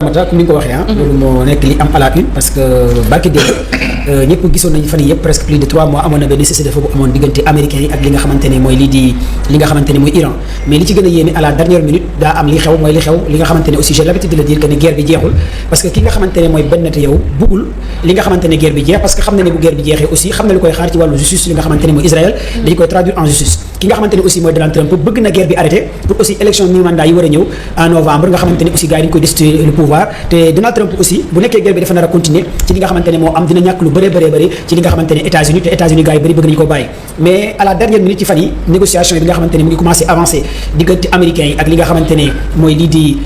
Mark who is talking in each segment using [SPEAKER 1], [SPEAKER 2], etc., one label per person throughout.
[SPEAKER 1] Mata comme ni nga ko waxee loolu moo nekk li am à la une parce que barki démb ñëpp gisoon nañu fan yii yëpp presque plus de 3 mois amoon na benn cessez-le-feu bu amoon diggante américains yi ak li nga xamante ne mooy li nga xamante ne mooy Iran mais li ci gën a yéeme à la dernière minute daa am li xew li nga xamante ne aussi j'ai l'habitude de le dire que ne guerre bi jeexul parce que ki nga xamante ne mooy Benn Netanyahu bëggul li nga xamante ne guerre bi jeex parce que xam na ne bu guerre bi jeexee aussi xam na lu koy xaar ci wàllu justice li nga xamante ne mooy Israël dañu koy traduire en justice ki nga xamante ne aussi mooy Donald Trump bëgg na guerre bi arrêté pour aussi élection mi-mandat yi war a ñëw en novembre nga xamante ne aussi gars yi dañu koy destituer le pouvoir te Donald Trump aussi bu nekkee guerre bi dafa nar a continuer ci li nga xamante ne moo am dina ñàkk lu bëree ci li nga xamante ne États-Unis te États-Unis gars yi bëri bëgg nañu ko bàyyi mais à la dernière minute ci fan yi négociation yi bi nga xamante ne mu ngi commencé avancer diggante américains yi ak li nga xamante ne mooy lii di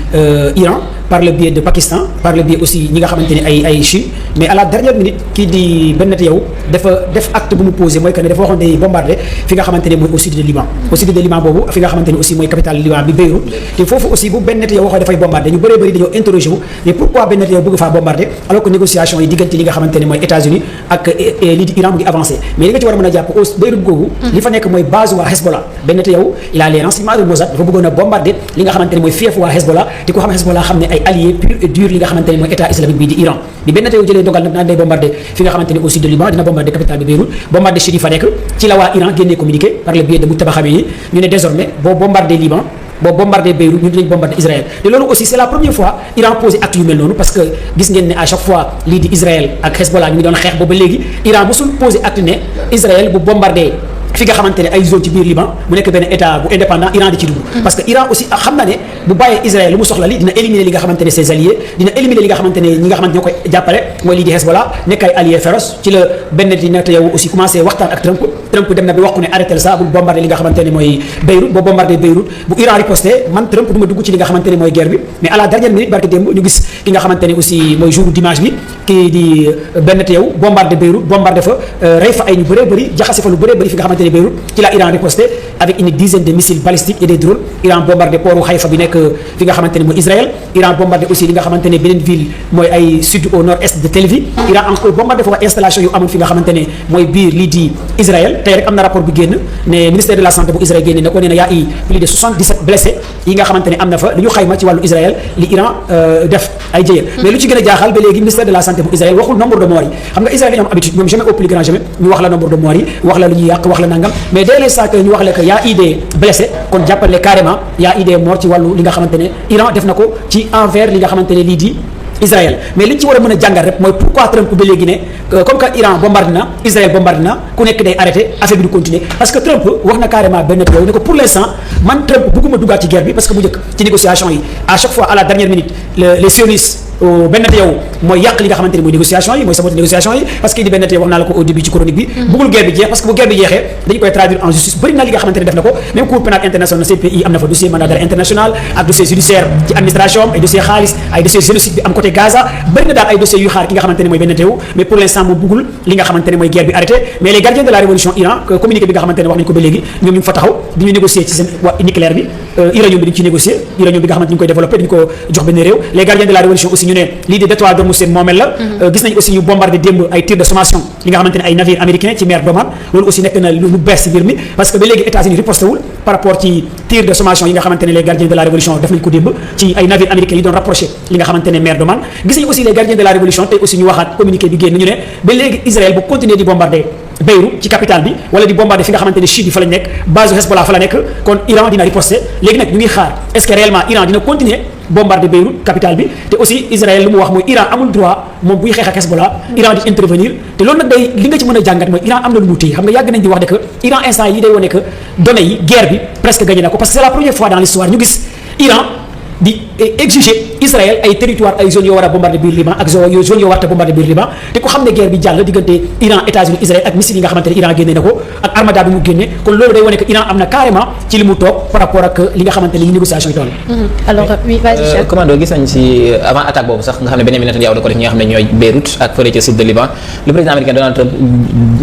[SPEAKER 1] Iran par le biais de Pakistan par le biais aussi ñi nga xamante ne ay Chine mais à la dernière minute kii di Benn Netanyahu dafa def acte bu mu posé mooy que ne dafa waxoon day bombardé fi nga xamante ne mooy au sud de Liban au sud de Liban boobu fi nga xamante ne aussi mooy capitale Liban bi Beyrouth te foofu aussi bu Benn Netanyahu waxoo dafay bombardé ñu bëree bëri dañoo interroger wu mais pourquoi Benn Netanyahu bëgg faa bombardé alors que négociation yi diggante li nga xamante ne mooy États-Unis ak lii di Iran mu ngi avancé mais li nga ci war a mën a jàpp au Beyrouth googu li fa nekk mooy base waa Hezbollah Benn Netanyahu il a les renseignements de Mossad dafa bëggoon a bombardé li nga xamante ne mooy fief waa Hezbollah te ku xam Hezbollah xam ne ay alliés pur et dur li nga xamante ne mooy état islamique bii di Iran bi Benn Netanyahu jëlee dogal nag naan day bombardé fi nga xamante ne au sud de Liban dina bombardé capitale bi Beyrouth bombardé Chine fa nekk ci la waa Iran génnee communiqué par le biais de Mujtaba Khamenei ñu ne désormais boo bombardé Liban boo bombardé Beyrouth ñu dinañ bombardé Israël te loolu aussi c'est la première fois Iran posé acte yu mel noonu parce que gis ngeen ne à chaque fois lii di Israël ak Hezbollah ñu ngi doon xeex booba léegi Iran mosul posé acte ne Israël bu bombardé fi nga xamante ne ay zone ci biir Liban mu nekk benn état bu indépendant Iran di ci dugg parce que Iran aussi xam na ne bu bàyyee Israël lu mu soxla li dina éliminer li nga xamante ne ses alliés dina éliminer li nga xamante ne ñi nga xamante ñoo koy jàppale mooy lii di Hezbollah nekk ay alliés féroces ci la Benn Netanyahu aussi commencé waxtaan ak Trump dem na bi wax ko ne arrêté ça bu bombardé li nga xamante ne mooy Beyrouth boo bombardé Beyrouth bu Iran riposté man Trump du ma dugg ci li nga xamante ne mooy guerre bi mais à la dernière minute barke démb ñu gis ki nga xamante ne aussi mooy jour dimanche bi kii di Benn Netanyahu bombardé Beyrouth bombardé fa rey fa ay ñu bëree bëri jaxase fa lu bëree bëri fi nga xamante ne Beyrouth ci la Iran riposté avec une dizaine de missiles balistiques et des drones Iran bombardé port Haïfa bi nekk fi nga xamante ne mooy Israël Iran bombardé aussi li nga xamante ne beneen ville mooy ay sud au nord-est de Tel Aviv Iran encore bombardé foofu installation yu amoon fi nga xamante ne mooy biir lii di Israël tey rek am na rapport bu génn ne ministère de la santé bu Israël génne na ko nee na yaa i plus de 77 blessés yi nga xamante ne am na fa lu ñu xayma ci wàllu Israël li Iran def ay jëye mais lu ci gën a jaaxal ba léegi ministère de la santé bu Israël waxul nombre de morts yi xam nga Israël dañu am habitude ñoom jamais au plus grand jamais ñu wax la nombre de morts yi wax la lu ñuy yàq wax la nangam mais dès l'instant que ñu wax la que yaa i des blessés kon jàppale carrément yaa i des morts ci wàllu li nga xamante ne Iran def na ko ci envers li nga xamante ne lii di Israël mais li ñu ci war a mën a jàngal rek mooy pourquoi Trump ba léegi ne comme que Iran bombardé na Israël bombardé na ku nekk day arrêté affaire bi du continuer parce que Trump wax na carrément Benn Netanyahu ne ko pour l'instant man Trump bëgguma duggaat ci guerre bi parce que bu njëkk ci négociation yi à chaque fois à la dernière minute les sionistes Benn Netanyahu mooy yàq li nga xamante ne mooy négociation yi mooy saboter négociation yi parce que di Benn Netanyahu wax naa la ko au début ci chronique bi bëggul guerre bi jeex parce que bu guerre bi jeexee dañu koy traduire en justice bëri na li nga xamante ne def na ko même cour pénal international CPI am na fa dossier mandat d'arrêt international ak dossier judiciaire ci administration ay dossier xaalis ay dossier génocide bi am côté Gaza bëri na daal ay dossiers yu xaar ki nga xamante ne mooy Benn Netanyahu mais pour l'instant moom bëggul li nga xamante ne mooy guerre bi arrêté mais les gardiens de la révolution Iran communiqué bi nga xamante ne wax nañu ko ba léegi ñoom ñu ngi fa taxaw di ñu négocier ci seen nucléaire bi uranium bi dañu ciy négocier uranium bi nga xamante ni ñu koy développé dañu ko jox benn réew les gardiens de la révolution aussi ñu ne lii di détroit d'Ormuz seen moomeel la gis nañu aussi ñu bombardé démb ay tirs de sommation li nga xamante ne ay navires américains ci mer d'Oman loolu aussi nekk na lu bees ci mbir mi parce que ba léegi États-Unis riposté wul par rapport ci tirs de sommation yi nga xamante ne les gardiens de la révolution def nañu ko démb ci ay navires américains yi doon rapproché li nga xamante ne mer d'Oman gis nañu aussi les gardiens de la révolution tey aussi ñu waxaat communiqué bi génn ñu ne ba léegi Israël bu continuer di bombarder Beyrouth ci capitale bi wala di bombarder fi nga xamante ne Chine yi fa lañ nekk base Hezbollah fa la nekk kon Iran dina riposter léegi nag ñu ngi xaar est-ce que réellement Iran dina continuer bombarder Beyrouth capitale bi te aussi Israël lu mu wax mooy Iran amul droit moom buy xeex ak Hezbollah Iran di intervenir te loolu nag day li nga ci mën a jàngat mooy Iran am na lu mu téye xam nga yàgg nañ di wax ne que Iran instant yi day wone que données yi guerre bi presque gagné na ko parce que c'est la première fois dans l'histoire ñu gis Iran di exiger Israël ay territoire ay zones yoo war a bombarder biir Liban ak zone yoo war a bombarder biir Liban te ku xam ne guerre bi jàll diggante Iran États-Unis Israël ak missiles yi nga xamante ne Iran génne na ko ak armada bi mu génne kon loolu day wane que Iran am na carrément ci li mu toog par rapport ak li nga xamante ne li négociation yi toll.
[SPEAKER 2] alors oui vas-y.
[SPEAKER 3] commando gis nañ ci avant attaque boobu sax nga xam ne Benyamin Netanyahu da ko def ñi nga xam ne ñooy Beyrouth ak fële ca sud de Liban le président américain Donald Trump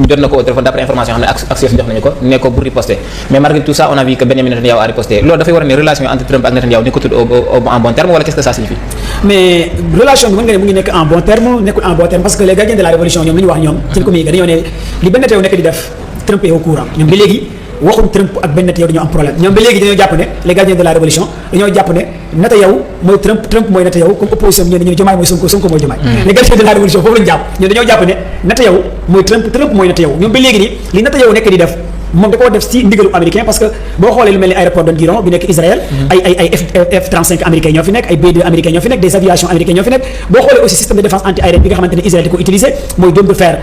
[SPEAKER 3] jot na ko au téléphone d'après information yoo xam ne Axios jox nañu ko ne ko pour riposter mais malgré tout ça on a vu que Benyamin Netanyahu a riposté loolu dafay war a ne relation entre Trump ak Netanyahu nekkatul en bon terme wala qu'est-ce que ça signifie?
[SPEAKER 1] mais relation bi mën nga ne mu ngi nekk en bon terme nekkul en bon terme parce que les gardiens de la révolution ñoom li ñu wax ñoom ci communiqué dañoo ne li Benn Netanyahu nekk di def Trump est au courant ñoom ba léegi waxuñ Trump ak benn Netanyahu dañoo am problème ñoom ba léegi dañoo jàpp ne les gardiens de la révolution dañoo jàpp ne Netanyahu mooy Trump mooy Netanyahu comme opposition bi ñu ne Diomaye mooy Sonko mooy Diomaye les gardiens de la révolution foofu lañu jàpp ñoom dañoo jàpp ne Netanyahu mooy Trump mooy Netanyahu ñoom ba léegi nii li Netanyahu nekk di def moom da koo def ci ndigalu américain parce que boo xoolee lu mel ni aéroport Ben Gurion bi nekk Israël ay F-35 américains ñoo fi nekk ay B-2 américains ñoo fi nekk des aviations américains ñoo fi nekk boo xoolee aussi système de défense anti-aérienne bi nga xamante ne Israël di ko utiliser mooy dôme de fer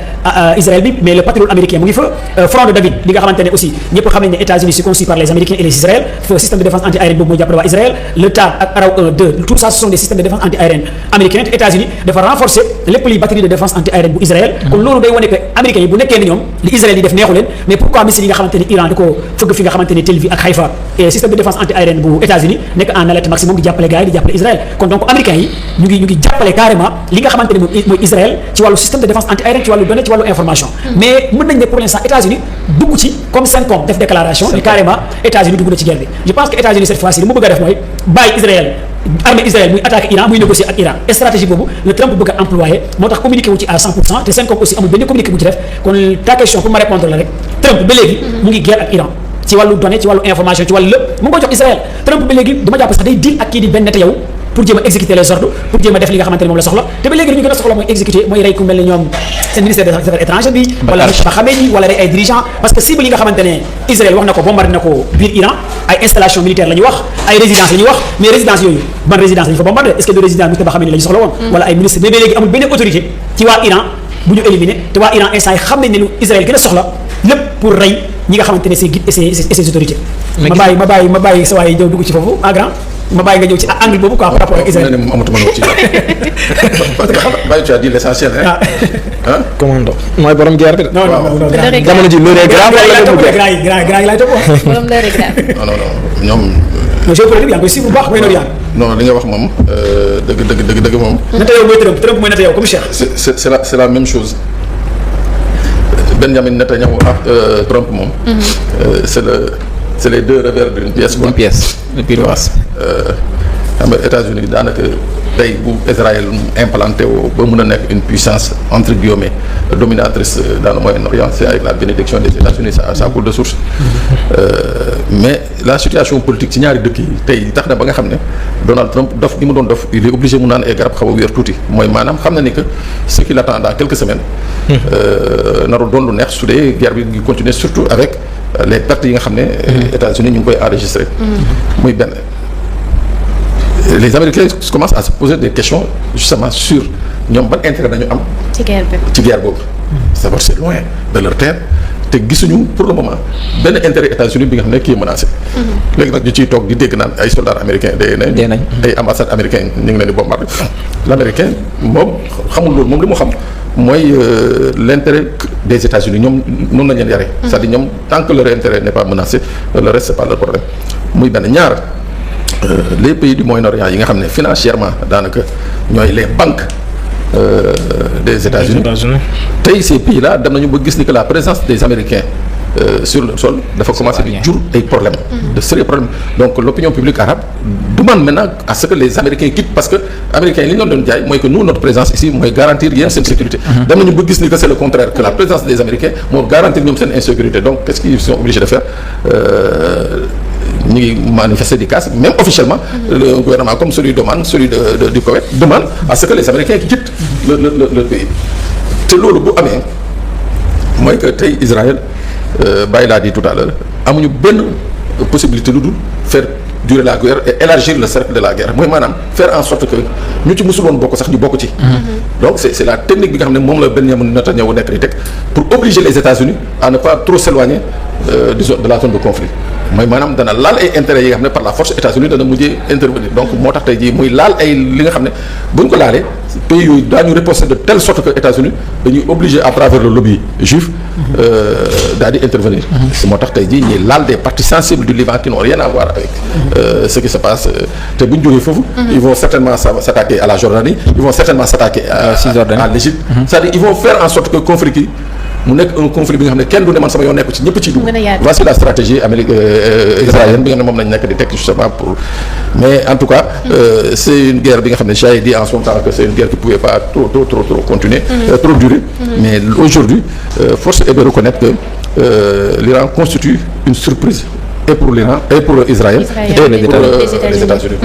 [SPEAKER 1] Israël bi mais le Patriot américain mu ngi fa front de David bi nga xamante ne aussi ñëpp xam nañ ne États-Unis c'est conçu par les Américains et les Israël fa système de défense anti-aérienne boobu mooy jàppale waa Israël le TAR ak Arrow 1 2 tout ça ce sont des systèmes de défense anti-aérienne américains te États-Unis dafa renforcer lépp luy batterie de défense anti-aérienne bu Israël kon loolu day wane que américains yi bu nekkee ne ñoom li Israël di def neexu leen mais pourquoi missiles yi nga xamante ne Iran da ko fëgg fi nga xamante ne Tel Aviv ak Haïfa et système de défense anti-aérienne bu États-Unis nekk en alerte maximum di jàppale gars yi di jàppale Israël kon donc américains yi ñu ngi jàppale carrément li nga xamante ne mooy Israël ci wàllu système de défense anti-aérienne ci wàllu données ci wàllu information mais mën nañ ne pour l'instant États-Unis dugg ci comme CENTCOM def déclaration ni carrément États-Unis dugg na ci guerre bi je pense que États-Unis cette fois-ci li mu bëgg a def mooy bàyyi Israël armée Israël muy attaquer Iran muy négocier ak Iran stratégie boobu le Trump bëgg a employé moo tax communiqué wu ci à 100% te CENTCOM aussi amul benn communiqué bu ci def kon ta question pour ma répondre la rek Trump ba léegi mu ngi guerre ak Iran ci wàllu données ci wàllu information ci wàllu lépp mu ngi ko jox Israël Trump ba léegi dama jàpp sax day deal ak kii di benn Netanyahu pour jéem a exécuter les ordres pour jéem a def li nga xamante ne moom la soxla te ba léegi li ñu gën a soxla mooy exécuter mooy rey ku mel ne ñoom seen ministère des affaires étrangères bi wala ba xamee ni wala rey ay dirigeants parce que cible yi nga xamante ne Israël wax na ko bombardé na ko biir Iran ay installation militaire la ñu wax ay résidence la ñu wax mais résidence yooyu ban résidence la ñu fa bombardé est-ce que de résidence Moustapha Khamenei la ñu soxla woon wala ay ministre mais ba léegi amul benn autorité ci waa Iran bu ñu éliminé te waa Iran instant yi xam nañ ne lu Israël gën a soxla lépp pour rey ñi nga xamante ne ses guides et ses autorités ma bàyyi sa waay ñëw dugg ci foofu en grand ma bàyyi nga ñëw ci angle boobu quoi par rapport ak Israël.
[SPEAKER 4] moom amatuma wax ci parce que xam nga tu as dit l'essentiel hein. ah
[SPEAKER 5] commando mooy borom guerre bi de.
[SPEAKER 1] non
[SPEAKER 5] jamono ji loolu grave wala
[SPEAKER 1] grand yi laay topp
[SPEAKER 2] borom leer grave.
[SPEAKER 4] non ñoom.
[SPEAKER 1] mais géopolitique yaa ngi koy suivre bu baax mooy Norian.
[SPEAKER 4] non li nga wax moom dëgg moom.
[SPEAKER 1] Netanyahu mooy Trump mooy Netanyahu comme Cheikh.
[SPEAKER 4] c'est la même chose Benjamin Netanyahu ak Trump moom. c'est les deux revers d'une pièce quoi.
[SPEAKER 3] Une pièce de piroise.
[SPEAKER 4] xam nga États-Unis daanaka tey bu Israël implanté woo ba mun a nekk une puissance entre guillemets dominatrice dans le Moyen-Orient c'est avec la bénédiction des États-Unis ça coule de source. Mais la situation politique ci ñaari dëkk yi tey tax na ba nga xam ne Donald Trump dof ni mu doon dof il est obligé mu naan ay garab xaw a wéer tuuti mooy maanaam xam na ni que ce qui l'attend dans quelques semaines. narul doon lu neex su dee guerre bi ngi continuer surtout avec les pertes yi nga xam ne. États-Unis ñu ngi koy enregistrer. muy benn. Les Américains commencent à se poser des questions justement sur ñoom ban intérêt dañu am.
[SPEAKER 2] ci guerre bi
[SPEAKER 4] ci guerre boobu. savoir c'est loin de leur terre te gisuñu pour le moment benn intérêt États-Unis bi nga xam ne kii est menacé. léegi nag ñu ciy toog di dégg naan ay soldats américains dee nañ. ay ambassades américaines ñu ngi leen di bombardé. l'américain moom xamul loolu moom li mu xam mooy l'intérêt des États-Unis ñoom noonu la ñu leen yare. c'est-à-dire ñoom tant que leur intérêt n'est pas menacé le reste c'est pas leur problème muy benn ñaar. Les pays du Moyen-Orient yi nga xam ne financièrement daanaka ñooy les banques des États-Unis tey ces pays-là dem nañu ba gis ni que la présence des Américains sur le sol dafa commencer di jur ay problèmes de sérieux problèmes donc l'opinion publique arabe demande maintenant à ce que les Américains quittent parce que Américains yi li ñu doon jaay mooy que nous notre présence ici mooy garantir yéen seen sécurité dem nañu ba gis ni que c'est le contraire que la présence des Américains moo garantir ñoom seen insécurité donc qu'est-ce qu'ils sont obligés de faire ñu ngi manifester di casse même officiellement le gouvernement comme celui d'Oman celui du Koweït demande à ce que les Américains quittent le pays te loolu bu amee mooy que tey Israël Baye l'a dit tout à l'heure amuñu benn possibilité lu dul faire durer la guerre et élargir le cercle de la guerre mooy maanaam faire en sorte que ñu ci musul woon bokk sax ñu bokk ci donc c'est la technique bi nga xam ne moom la Benjamin Netanyahu nekk di teg pour obliger les États-Unis à ne pas trop s'éloigner de la zone de conflit mooy maanaam dana laal ay intérêts yi nga xam ne par la force États-Unis dana mujjee intervenir donc moo tax tey jii muy laal ay li nga xam ne bu ñu ko laalee pays yooyu daañu riposter de telle sorte que États-Unis dañuy obligé à travers le lobby juif daal di intervenir moo tax tey jii ñuy laal des parties sensibles du Liban qui n'ont rien à voir avec ce qui se passe te bu ñu jógee foofu ils vont certainement s'attaquer à la Jordanie ils vont certainement s'attaquer à l'Égypte c'est-à-dire ils vont faire en sorte que conflit yi mu nekk un conflit bi nga xam ne kenn du ne man sama yoon nekku ci ñëpp ci dugg voici la stratégie israélienne bi nga xam ne moom lañ nekk di teg justement pour mais en tout cas c'est une guerre bi nga xam ne j'ai dit en son temps que c'est une guerre qui pouvait pas trop continuer trop durer mais aujourd'hui force est de reconnaître que l'Iran constitue une surprise et pour l'Iran et pour Israël et pour les États-Unis.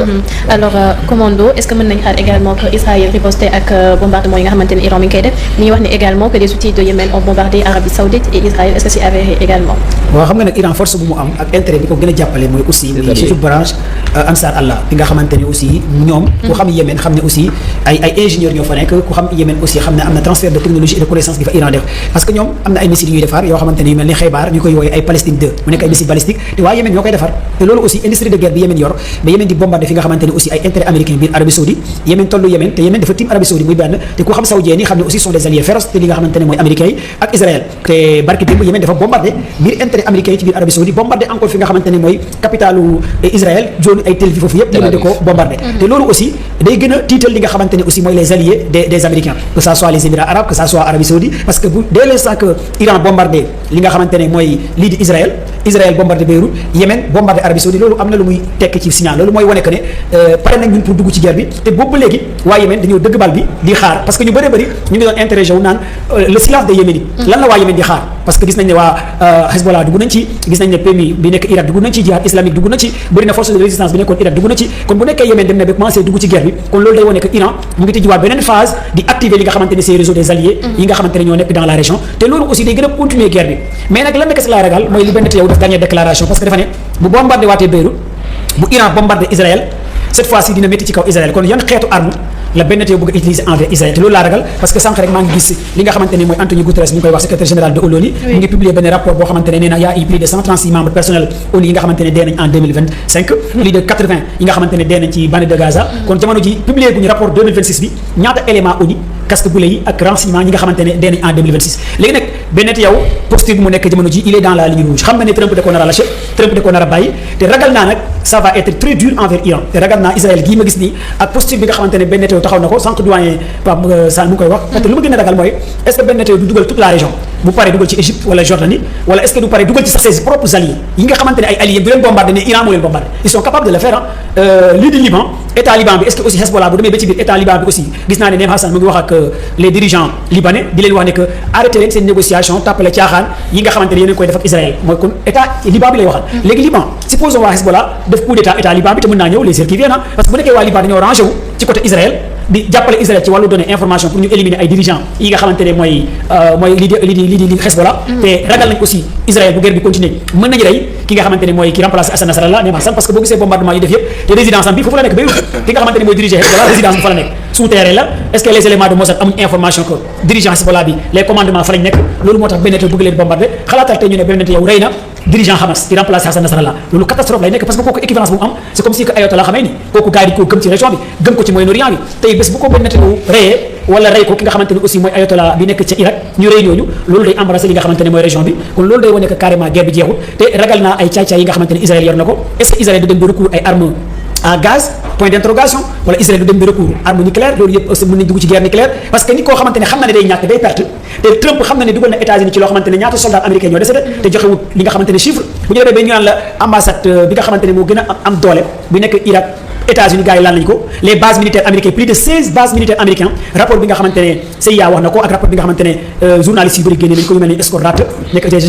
[SPEAKER 2] Alors commando est-ce que mën nañu xaar également que Israël riposté ak bombardement yi nga xamante ne Iran mi ngi koy def mi ngi wax ni également que des outils de Yémen ont bombardé Arabie Saoudite et Israël est-ce que c'est avéré également.
[SPEAKER 1] waaw xam nga nag Iran force bu mu am ak intérêt bi ko gën a jàppale mooy aussi muy chef branche Ansar Allah bi nga xamante ne aussi ñoom ku xam Yémen xam ne aussi ay ingénieurs ñoo fa nekk ku xam Yémen aussi xam ne am na transfert de technologie et de connaissance bi fa Iran def parce que ñoom am na ay missiles yu ñuy defar yoo xamante ne yu mel ni Khaybar ñu koy wooye ay Palestine 2 mu nekk ay missiles balistiques te waa Yémen ñoo koy defar te loolu aussi industrie de guerre bi Yémen yor ba Yémen di bombarder fi nga xamante ne aussi ay intérêt américain biir Arabie Saoudite Yémen tollu Yémen te Yémen dafa tiim Arabie Saoudite muy benn te ku xam saoudiens yi xam ne aussi sont des alliés féroces te li nga xamante ne mooy américains yi ak Israël te barki démb Yémen dafa bombarder biir intérêt américain yi ci biir Arabie Saoudite bombarder encore fi nga xamante ne mooy capitalu Israël zone ay Tel Aviv foofu yëpp Yémen da ko bombarder te loolu aussi day gën a tiital li nga xamante ne aussi mooy les alliés des américains que ça soit les Émirats arabes que ça soit Arabie Saoudite parce que bu dès l'instant que Iran bombardé li nga xamante ne mooy lii di Israël bombardé Beyrouth Yémen bombardé Arabie Saoudite loolu am na lu muy tekk ci signal loolu mooy wane que ne pare nañ ñun pour dugg ci guerre bi te boobu ba léegi waa Yémen dañoo dëgg bal bi di xaar parce que ñu bëree bëri ñu ngi doon interrogé wu naan le silence des Yéménites lan la waa Yémen di xaar parce que gis nañ ne waa Hezbollah dugg nañ ci gis nañ ne PMI bi nekk Irak dugg nañ ci jihad islamique dugg na ci bëri na force de résistance bi nekkoon Irak dugg na ci kon bu nekkee Yémen dem na ba commencé dugg ci guerre bi kon loolu day wane que Iran mu ngi tijjiwaat beneen phase di activer li nga xamante ne ces réseaux des alliés yi nga xamante ne ñoo nekk dans la région te loolu aussi day gën a continuer guerre bi mais nag lan nekk si la ragal mooy li benn yow def dernière déclaration parce que dafa ne bu bombardé waatee Beyrouth bu Iran bombardé Israël cette fois-ci dina métti ci kaw Israël kon yan xeetu arme la benn tey bëgg a utiliser envers Israël te loolu laa ragal parce que sànq rek maa ngi gis li nga xamante ne mooy Antonio Guterres mi ngi koy wax secrétaire général de l'ONU mu ngi publier benn rapport boo xamante ne nee na y a eu plus de 136 membres personnels ONU yi nga xamante ne dee nañ en 2025 plus de 80 yi nga xamante ne dee nañ ci bande de Gaza kon jamono ji publier guñu rapport 2026 bi ñaata élément ONU casque bu yi ak renseignement ñi nga xamante ne dee nañ en 2026 léegi nag benn yow posture bi mu nekk jamono ji il est dans la ligne rouge xam na ne Trump da ko nar a lâché Trump da ko nar a bàyyi te ragal naa nag ça va être très dur envers Iran te ragal naa Israël gii ma gis nii ak posture bi nga xamante ne benn yow taxaw na ko sànq doyen Pape Sall mu ngi koy wax parce que lu ma gën a ragal mooy est-ce que benn yow du dugal toute la région bu paree dugal ci Égypte wala Jordanie wala est-ce que du paree dugal ci sax ses propres alliés yi nga xamante ne ay alliés du leen bombardé ne Iran moo leen bombardé ils sont capables de le faire lii di Liban état Liban bi est-ce que aussi Hezbollah bu demee ba ci biir état Liban bi aussi gis naa ne Neem Hassan mu ngi wax ak les dirigeants libanais di leen wax ne que arrêté leen seen négociation tàppale caaxaan yi nga xamante ne yéen a koy def ak Israël mooy kon état Liban bi lay waxal léegi Liban supposons waa Hezbollah def coup d'état état Liban bi te mën naa ñëw les heures qui viennent parce que bu nekkee waa Liban dañoo rangé wu ci côté Israël di jàppale Israël ci wàllu donner information pour ñu éliminer ay dirigeants yi nga xamante ne mooy lii di Hezbollah te ragal nañ aussi Israël bu guerre bi continuer mën nañu rey ki nga xamante ne mooy ki remplacer Hassan Nasrallah Neem Hassan parce que boo gisee bombardement yi def yëpp te résidence am bi foofu la nekk Beyrouth ki nga xamante ne mooy diriger Hezbollah résidence bi fa la nekk souterrain la est-ce que les éléments de Mossad amuñ information que dirigeant Hezbollah bi les commandements fa lañ nekk loolu moo tax benn bëgg leen bombarder xalaatal tey ñu ne benn yow rey na dirigeant Hamas di remplacer Hassan Nasrallah loolu catastrophe lay nekk parce que kooku équivalence bu mu am c'est comme si que Ayatollah Khamenei kooku gars yi dañ koo gëm ci région bi gëm ko ci Moyen-Orient bi tey bés bu ko benn reyee wala rey ko ki nga xamante ne aussi mooy Ayatollah bi nekk ca Irak ñu rey ñooñu loolu day embrasser li nga xamante ne mooy région bi kon loolu day wane que carrément guerre bi jeexul te ragal naa ay caay-caay yi nga xamante ne Israël yor na ko est-ce que Israël da dem ba recours ay armes à gaz point d'interrogation wala Israël du dem ba recours arme nucléaire loolu yëpp aussi mën nañ dugg ci guerre nucléaire parce que nit koo xamante ne xam na ne day ñàkk day perte te Trump xam na ne dugal na États-Unis ci loo xamante ne ñaata soldats américains ñoo décédé te joxewut li nga xamante ne chiffre bu ñu demee ba ñu naan la ambassade bi nga xamante ne moo gën a am doole bi nekk Irak États-Unis gars yi laal nañu ko les bases militaires américaines plus de 16 bases militaires américains rapport bi nga xamante ne CIA wax na ko ak rapport bi nga xamante ne journalistes yu bëri génne nañu ko yu mel ni Scott Ratt nekk gens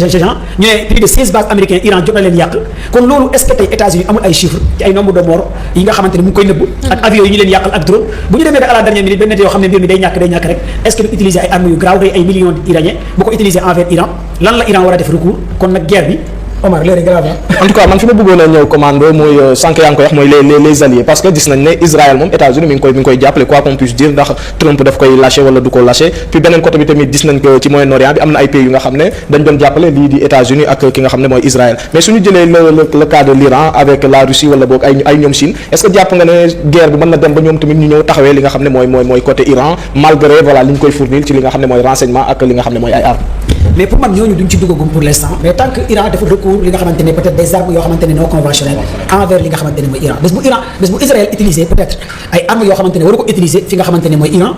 [SPEAKER 1] ñu ne plus de 16 bases américains Iran jot na leen yàq kon loolu est-ce que tey États-Unis amul ay chiffres ci ay nombre de morts yi nga xamante ne mu ngi koy nëbb ak avions yi ñu leen yàqal ak drone bu ñu demee ba à la dernière minute benn yoo xam ne mbir mi day ñàkk rek est-ce que du utiliser ay armes yu grave rey ay millions d'Iraniens bu ko utiliser envers Iran lan la Iran war a def recours kon nag guerre bi Omar léegi grave
[SPEAKER 5] en tout cas man fi ma bëggoon a ñëw commando mooy sànq yaa ngi koy wax mooy les alliés parce que gis nañ ne Israël moom États-Unis mi ngi koy jàppale quoi qu'on puisse dire ndax Trump daf koy lâché wala du ko lâché puis beneen côté bi tamit gis nañ que ci Moyen-Orient bi am na ay pays yu nga xam ne dañ doon jàppale lii di États-Unis ak ki nga xam ne mooy Israël mais suñu jëlee le cas de l'Iran avec la Russie wala boog ay ñoom Chine est-ce que jàpp nga ne guerre bi mën na dem ba ñoom tamit ñu ñëw taxawee li nga xam ne mooy côté Iran malgré voilà li ñu koy fournir ci li nga xam ne mooy renseignement ak li nga xam ne mooy ay armes
[SPEAKER 1] mais pour man ñooñu duñ ci duggagum pour l'instant mais tant que Iran dafa recours li nga xamante ne peut-être des armes yoo xamante ne non conventionnelles envers li nga xamante ne mooy Iran bés bu Israël utiliser peut-être ay armes yoo xamante ne waru ko utiliser fi nga xamante ne mooy Iran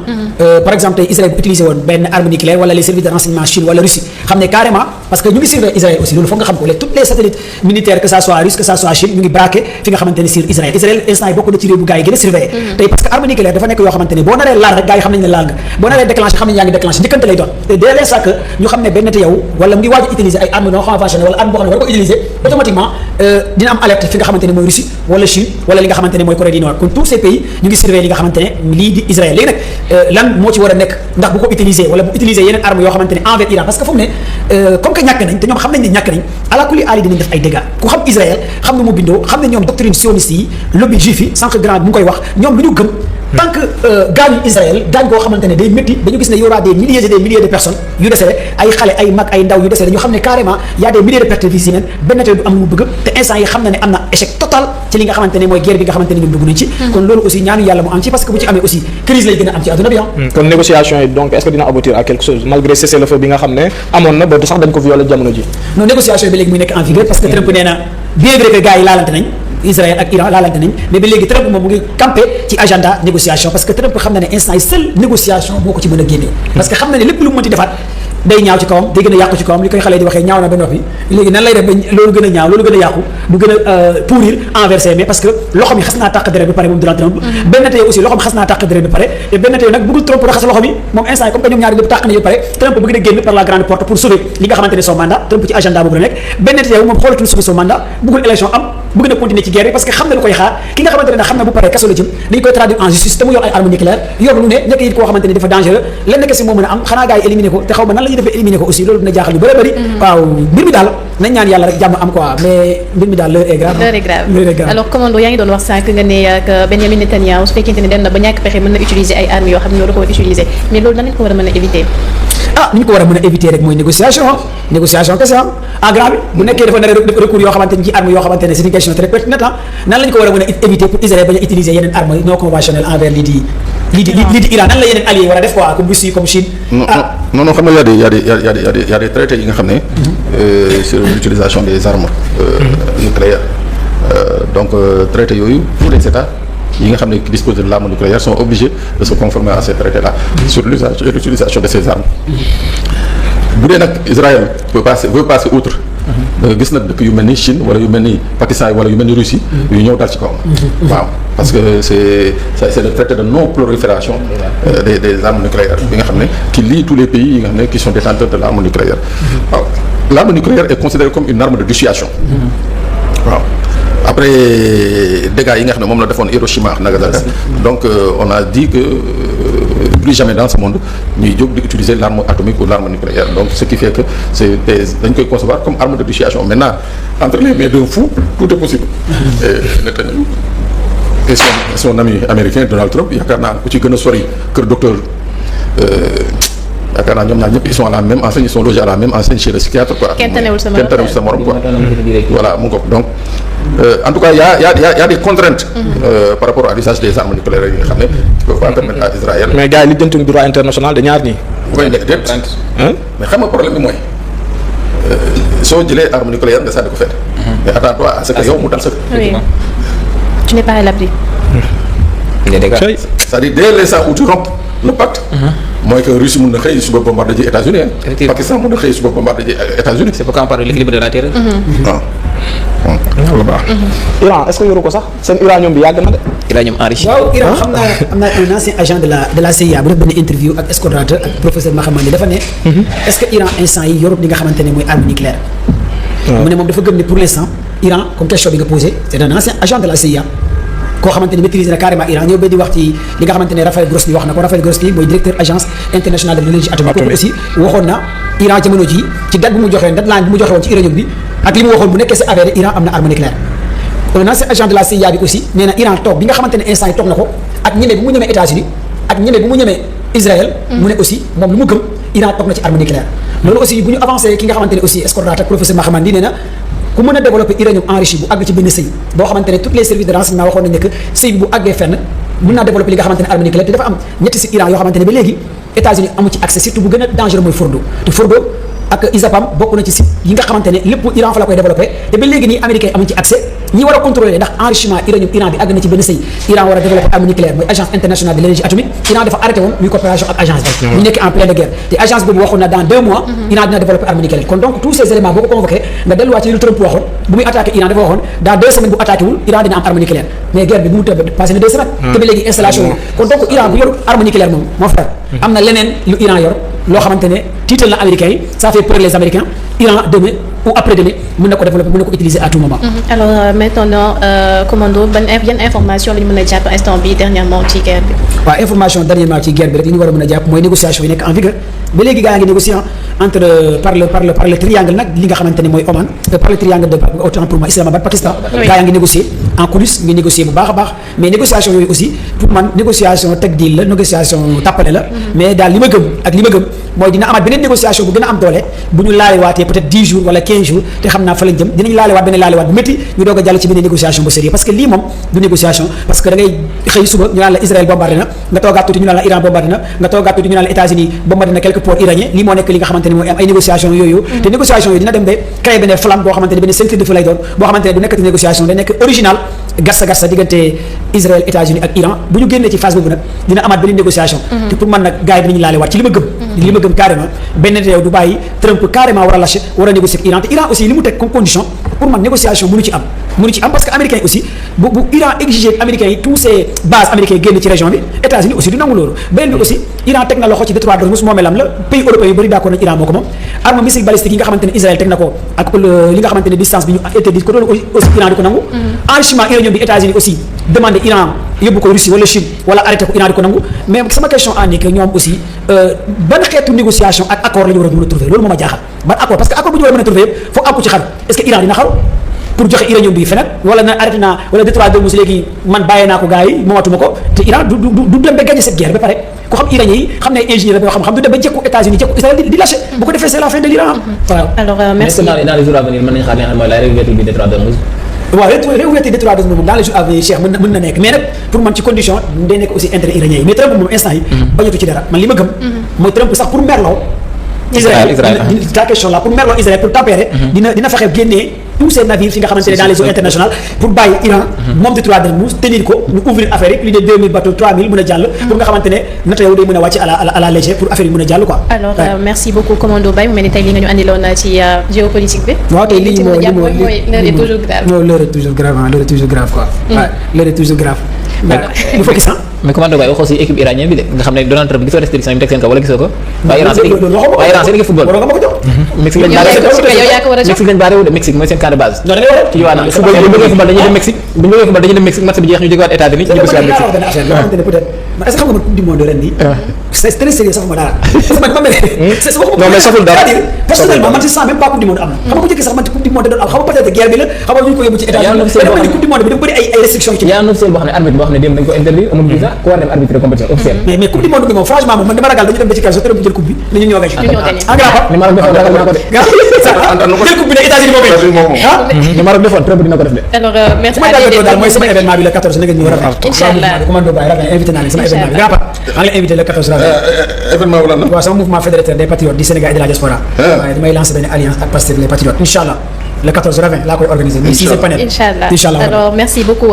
[SPEAKER 1] par exemple tey Israël bu utiliser woon benn arme nucléaire wala les services de renseignement Chine wala Russie xam ne carrément parce que ñu ngi surveiller Israël aussi loolu foog nga xam ko toutes les satellites militaires que ça soit russe que ça soit Chine ñu ngi braqué fi nga xamante ne sur Israël instant yi bokk na ci réew bu gars yi gën a surveiller tey parce que arme nucléaire dafa nekk yoo xamante ne boo naree laal rek gars yi xam nañ ne laal nga boo naree déclenché xam nañ yaa ngi déclenché njëkkante lay doon te dès l'instant que ñu xam ne ba nete yow wala mu ngi waaj a utiliser ay armes non conventionnelles wala arme boo xam ne war ko utiliser automatiquement dina am alerte fi nga xamante ne mooy Russie wala Chine wala li nga xamante ne mooy Corée du Nord kon tous ces pays ñu ngi surveiller li nga xamante ne lii di Israël léegi nag lan moo ci war a nekk ndax bu ko utiliser wala bu utiliser yeneen armes yoo xamante ne envers Iran parce que fu mu ne comme que ñàkk nañ te ñoom xam nañ ne ñàkk nañ ala kulli aali dinañ def ay dégâts ku xam Israël xam na mu bindoo xam ne ñoom doctrine sioniste yi lobby juif yi sànq grand bu ngi koy wax ñoom lu ñu gëm tant que gaañu Israël gaañ koo xamante ne day métti dañu gis ne y aura des milliers et des milliers de personnes yu décédé ay xale ay mag ay ndaw yu décédé ñu xam ne carrément y a des milliers de pertes humaines benn tey du am lu mu bëgg te instant yi xam na ne am na échec total ci li nga xamante ne mooy guerre bi nga xamante ne ñoom dugg nañ ci kon loolu aussi ñaanu yàlla mu am ci parce que bu ci amee aussi crise lay gën a am ci adduna bi
[SPEAKER 5] kon négociation yi donc est-ce que dina aboutir à quelque chose malgré cessez-le-feu bi nga xam ne amoon na ba sax dañ ko violé jamono ji
[SPEAKER 1] non négociation bi léegi muy nekk en vigueur parce que Trump nee na bien vrai que gars yi laalante nañ Israël ak Iran laalante nañ mais ba léegi Trump moom mu ngi campé ci agenda négociation parce que Trump xam na ne instant yi seule négociation moo ko ci mën a génnee parce que xam na ne lépp lu mu mënti defaat day ñaaw ci kawam day gën a yàqu ci kawam li koy xale di waxee ñaaw na ba noppi léegi nan lay def ba loolu gën a ñaaw loolu gën a yàqu du gën a pourrir envers mais parce que loxo mi xas naa tàq deret ba pare moom Donald Trump benn tey aussi loxo mi xas naa tàq deret ba pare te benn tey nag bëggul Trump raxas loxo mi moom instant yi comme que ñoom ñaari lépp tàq nañu ba pare Trump bëgg na génn par la grande porte pour sauver li nga xamante ne son mandat Trump ci agenda boobu la nekk benn tey moom xoolatul sauver son mandat bëggul élection am bëgg na continuer ci guerre bi parce que xam na lu koy xaar ki nga xamante ne xam na bu paree kaso la jëm dañ koy traduire en justice te mu yor ay armes nucléaires yor lu ne nekk it koo xamante ne dafa dangereux lenn kese moo mën a am xanaa gars yi éliminer ko te xaw ma nan la ñuy defee éliminer ko aussi loolu dina jaaxal yu bëri bëri waaw mbir mi daal nañ ñaan yàlla rek jàmm am quoi mais mbir mi daal l'heure est grave.
[SPEAKER 2] l'heure est grave alors commando yaa ngi doon wax sànq nga ne ak Benjamin Netanyahu su fekkente ne dem na ba ñàkk pexe mën na utiliser ay armes yoo xam ne ñoo da ko utiliser mais loolu nan lañ ko war a mën a éviter.
[SPEAKER 1] ni ñu ko war a mën a éviter rek mooy négociation kese en grave bu nekkee dafa nar a def recours yoo xamante ne ci armes yoo xamante ne c'est une question très pertinente nan lañ ko war a mën a éviter pour Israël bañ a utiliser yeneen armes non conventionnelles envers lii di Iran nan la yeneen alliés war a def quoi comme Russie comme Chine.
[SPEAKER 4] non xam nga y a des traités yi nga xam ne sur l'utilisation des armes nucléaires donc traités yooyu tous les États yi nga xam ne qui disposent de l'arme nucléaire sont obligés de se conformer à ces traités-là sur l'utilisation de ces armes. bu dee nag Israël veut passer outre. gis nag dëkk yu mel ni Chine wala yu mel ni Pakistan wala yu mel ni Russie yu ñëw dal ci kawam. waaw parce que c'est le traité de non prolifération des armes nucléaires bi nga xam ne qui lie tous les pays yi nga xam ne qui sont détenteurs de l'arme nucléaire. waaw l'arme nucléaire est considérée comme une arme de dissuasion. waaw. après dégâts yi nga xam ne moom la defoon Hiroshima ak Nagasaki donc on a dit que plus jamais dans ce monde ñuy jóg di utiliser l'arme atomique ou l'arme nucléaire donc ce qui fait que dañ koy concevoir comme arme de dissuasion maintenant entre les mains d'un fou tout est possible. Netanyahu et son ami américain Donald Trump yaakaar naa ku ci gën a sori kër docteur yaakaar naa ñoom ñaar ñëpp ils sont à la même enseigne ils sont logés à la même enseigne chez le psychiatre quoi.
[SPEAKER 2] kenn tanewul sa
[SPEAKER 4] morom quoi voilà mu ko donc en tout cas y a des contraintes par rapport à l'usage des armes nucléaires yi nga xam ne qui peuvent pas permettre à Israël.
[SPEAKER 5] mais gars yi li jëntuñ droit international de ñaar ñii.
[SPEAKER 4] koy nekk déet mais xam nga problème bi mooy soo jëlee arme nucléaire nga sànni ko fenn. mais attends-toi à ce que yow mu dal sa.
[SPEAKER 2] oui tu n'es pas à l'abri.
[SPEAKER 4] c'est-à-dire dès l'instant où tu rompes le pacte. mooy que Russie mun na xëy suba bombardé ji États-Unis Pakistan mun na xëy suba bombardé ji États-Unis.
[SPEAKER 3] c'est pourquoi on parle de l'équilibre de la terre.
[SPEAKER 4] waaw.
[SPEAKER 5] Iran est-ce que yoru ko sax seen uranium bi yàgg na de.
[SPEAKER 3] uranium enrichi.
[SPEAKER 1] waaw Iran xam naa am naa un ancien agent de la CIA bu def benn interview ak escortateur ak professeur Mahamani dafa ne. est-ce que Iran instant yi yorut li nga xamante ne mooy arme nucléaire. mu ne moom dafa gëm ne pour l'instant Iran comme question bi nga posé c'est un ancien agent de la CIA. koo xamante ne maîtrise na carrément Iran ñëw ba di wax ci li nga xamante ne Raphaël Grossi wax na ko Raphaël Grossi mooy directeur agence internationale de l'énergie atomique kooku aussi waxoon na Iran jamono ji ci date bu mu joxee deadline bi mu joxe woon ci uranium bi ak li mu waxoon bu nekkee c'est avéré Iran am na arme nucléaire un ancien agent de la CIA bi aussi nee na Iran toog bi nga xamante ne instant yi toog na ko ak ñeme bu mu ñemee États-Unis ak ñeme bu mu ñemee Israël mu ne aussi moom lu mu gëm Iran toog na ci arme nucléaire loolu aussi bu ñu avancé ki nga xamante ne aussi escortateur ak professeur Mahamandi nee na ku mën a développer uranium enrichi bu àgg ci benn sëy boo xamante ne tous les services de renseignement waxoon nañ ne que sëy bu àggee fenn mën naa développer li nga xamante ne arme nucléaire te dafa am ñetti si Iran yoo xamante ne ba léegi États-Unis amu ci accès surtout bu gën a dangereux mooy Fordo te Fordo ak ISAPAM bokk na ci site yi nga xamante ne lépp Iran fa la koy développer te ba léegi nii américains yi amuñ ci accès ñi war a contrôler ndax enrichissement uranium Iran bi àgg na ci benn sëy Iran war a développer arme nucléaire mooy agence internationale de l'énergie atomique Iran dafa arrêté woon muy coopération ak agence bi ñu nekk en pleine guerre te agence boobu waxoon na dans 2 mois Iran dina développer arme nucléaire kon donc tous ces éléments boo ko convoqué nga delluwaat ci li Trump waxoon bu muy attaqué Iran dafa waxoon dans 2 semaines bu attaqué wul Iran dina am arme nucléaire mais guerre bi bu mu tëb passé na 2 semaines te ba léegi installation yi kon donc Iran bu yor arme nucléaire moom mon frère am na leneen lu Iran yor loo xamante ne tiital na américains yi ça fait peur les américains Iran demain ou après demain mën na ko développer mën na ko utiliser à tout moment.
[SPEAKER 2] alors maintenant commando yan information la ñu mën a jàpp instant bi dernièrement ci guerre bi.
[SPEAKER 1] waaw information dernièrement ci guerre bi rek li ñu war a mën a jàpp mooy négociation yi nekk en vigueur ba léegi gaa ngi négocier entre par le triangle nag li nga xamante ne mooy Oman par le triangle de autant pour moi Islamabad Pakistan. gaa yaa ngi négocier en coulisses ngi négocier bu baax a baax mais négociation yooyu aussi pour man négociation teg deal la négociation tàppale la. mais daal li ma gëm mooy dina amaat beneen négociation bu gën a am doole bu ñu laalewaatee peut-être 10 jours wala 15 jours te xam naa fa lañ jëm dinañ laalewaat bu métti ñu doog a jàll ci beneen négociation bu sérieux parce que lii moom du négociation parce que da ngay xëy suba ñu naan la Israël bombardé na nga toogaat tuuti ñu naan la Iran bombardé na nga toogaat tuuti ñu naan la États-Unis bombardé na quelques ports iraniens lii moo nekk li nga xamante ne mooy am ay négociation yooyu te négociation yooyu dina dem ba créer benn flamme boo xamante ne benn ceinture de feu lay doon boo xamante ne du nekkati négociation day nekk original garsa diggante Israël États-Unis ak Iran bu ñu génnee ci phase boobu nag dina amaat beneen négociation te pour man nag gars yi dinañu laalewaat ci li ma gëm carrément benn réew du bàyyi Trump carrément war a lâcher war a négocier ak Iran te Iran aussi li mu teg comme condition pour man négociation mënu ci am parce que américains yi aussi bu Iran exiger américains yi tous ces bases américaines génn ci région bi États-Unis aussi du nangu loolu beneen bi aussi Iran teg na loxo ci détroit d'Ormuz moomelam la pays européens yu bëri d'accord nañ Iran moo ko moom arme missile balistique yi nga xamante ne Israël teg na ko ak li nga xamante ne distance bi ñu interdit ko loolu aussi Iran di ko nangu enrichissement uranium bi États-Unis aussi demandé Iran yóbbu ko Russie wala Chine wala arrêté ko Iran di ko nangu mais sama question en est que ñoom aussi ban xeetu négociation ak accord la ñu war a mën a trouver loolu moo ma jaaxal ban accord parce que accord bu ñu war a mën a trouver yëpp foog am ko ci xaru est-ce que Iran dina xaru pour joxe uranium bi feneen wala na arrêté naa wala détroit d'Ormuz léegi man bàyyee naa ko gars yi moomatuma ko te Iran du dem ba gagner cette guerre ba pare ku xam iranien yi xam ne ingénieur la xam du dem ba jekku États-Unis jekku Israël di lâcher bu ko defee c'est la fin de l'Iran waaw.
[SPEAKER 2] alors merci
[SPEAKER 3] dans les jours à venir mën nañu xaar li nga xam mooy la réouverture du détroit d'Ormuz.
[SPEAKER 1] waaw réouverture détroit d'Ormuz moom dans les jours à venir Cheikh mën na nekk mais nag pour man ci condition day nekk aussi intérêt iranien yi mais Trump moom instant yi bañatu ci dara man li ma gëm mooy Trump sax pour merloo Israël ta question là pour merloo Israël pour tempérer dina fexe génnee tous ces navires fi nga xamante ne dans les eaux internationales pour bàyyi Iran moom détroit d'Ormuz tenir ko ñu ouvrir affaire yi plus de 2000 bateaux 3000 mën a jàll pour nga xamante ne nata yow day mën a wàcc à la légère pour affaire yi mën a jàll quoi.
[SPEAKER 2] alors merci beaucoup commando Baye mu mel ni tey li nga ñu andiloon ci géopolitique bi.
[SPEAKER 1] waaw tey lii
[SPEAKER 2] mooy l'heure est toujours grave.
[SPEAKER 1] non l'heure est toujours grave l'heure est toujours grave quoi. waaw l'heure est toujours grave. il faut que ça.
[SPEAKER 3] mais commando Baye waxoo si équipe iranien bi de nga xam ne Donald Trump gisoo restriction yi mu teg seen kaw wala gisoo ko. waaye Iran seen équipe football. Mexique lañ baaree wu de Mexique mooy seen camp de base. non da ngay war a ci yow football bu ñu jógee football dañuy dem Mexique bu ñu jógee football dañuy dem Mexique match bi jeex ñu jógewaat États-Unis ñu ñibbi si waat Mexique.
[SPEAKER 1] est-ce que xam nga man coupe du monde ren nii. c'est très sérieux safuma dara. parce que man ma mel.
[SPEAKER 5] non mais saful dara
[SPEAKER 1] c'est-à-dire personnellement man je sens même pas coupe du monde am na. xam nga bu njëkk sax man coupe du monde doon am xam nga peut-être guerre bi la xam nga ñu ko yóbbu ci États-Unis mais coupe du monde bi dafa bëri ay restrictions ci.
[SPEAKER 3] yaa officiel boo xam ne arbitre boo xam ne démb dañ ko interdit amul visa ku war a dem arbitrer compétition officielle.
[SPEAKER 1] mais coupe du monde bi moom franchement moom man dama ragal dañu dem ba ci kaw Trump jël coupe bi ne ñun ñoo gagné. en grand part
[SPEAKER 3] ni Maroc defoon ragal naa ko de.
[SPEAKER 1] jël coupe bi ne États-Unis moo gagné.
[SPEAKER 3] ah ni Maroc defoon Trump dina ko def de.
[SPEAKER 2] alors merci
[SPEAKER 1] ma tàggatoo daal mooy sama événement bi le 14 na ngeen ñu war a
[SPEAKER 2] Inchallah
[SPEAKER 1] commando Baye Ravin invité naa leen sama événement bi grand part maa ngi lay invité le 14 Ravin
[SPEAKER 4] événement wala na
[SPEAKER 1] waaw sama mouvement fédérateur des patriotes du Sénégal et de la diaspora waaye damay lancer benn alliance ak Pastef les patriotes inchallah le 14 Ravin laa koy organiser. Inch'Allah
[SPEAKER 2] alors merci beaucoup.